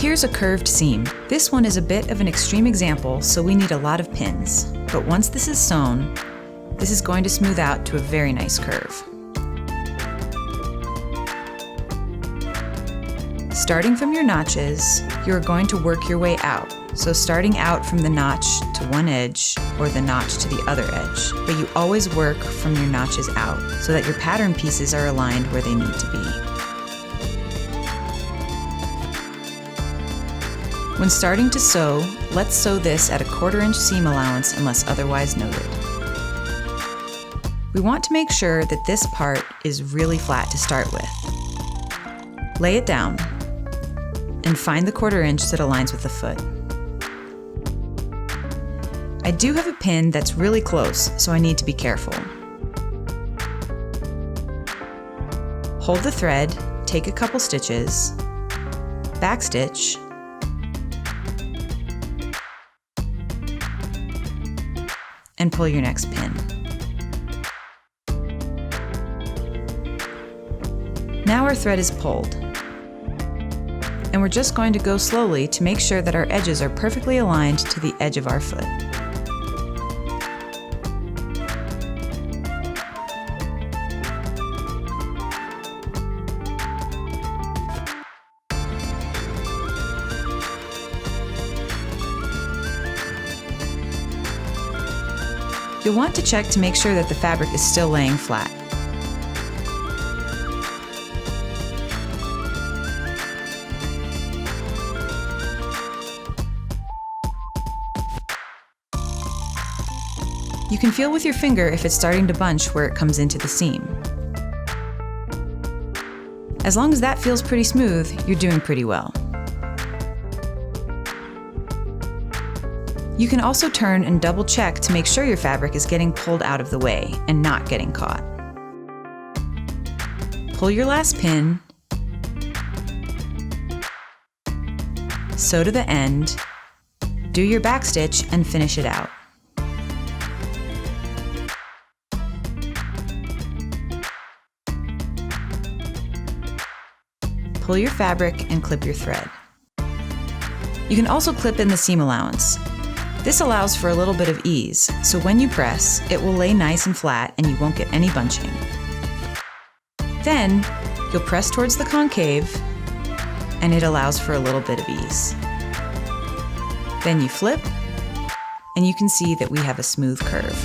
Here's a curved seam. This one is a bit of an extreme example, so we need a lot of pins. But once this is sewn, this is going to smooth out to a very nice curve. Starting from your notches, you are going to work your way out. So starting out from the notch to one edge or the notch to the other edge, but you always work from your notches out so that your pattern pieces are aligned where they need to be. When starting to sew, let's sew this at a 1/4 inch seam allowance unless otherwise noted. We want to make sure that this part is really flat to start with. Lay it down and find the 1/4 inch that aligns with the foot. I do have a pin that's really close, so I need to be careful. Hold the thread, take a couple stitches, backstitch, and pull your next pin. Now our thread is pulled, and we're just going to go slowly to make sure that our edges are perfectly aligned to the edge of our foot. You'll want to check to make sure that the fabric is still laying flat. You can feel with your finger if it's starting to bunch where it comes into the seam. As long as that feels pretty smooth, you're doing pretty well. You can also turn and double check to make sure your fabric is getting pulled out of the way and not getting caught. Pull your last pin, sew to the end, do your backstitch and finish it out. Pull your fabric and clip your thread. You can also clip in the seam allowance. This allows for a little bit of ease, so when you press, it will lay nice and flat and you won't get any bunching. Then, you'll press towards the concave, and it allows for a little bit of ease. Then you flip, and you can see that we have a smooth curve.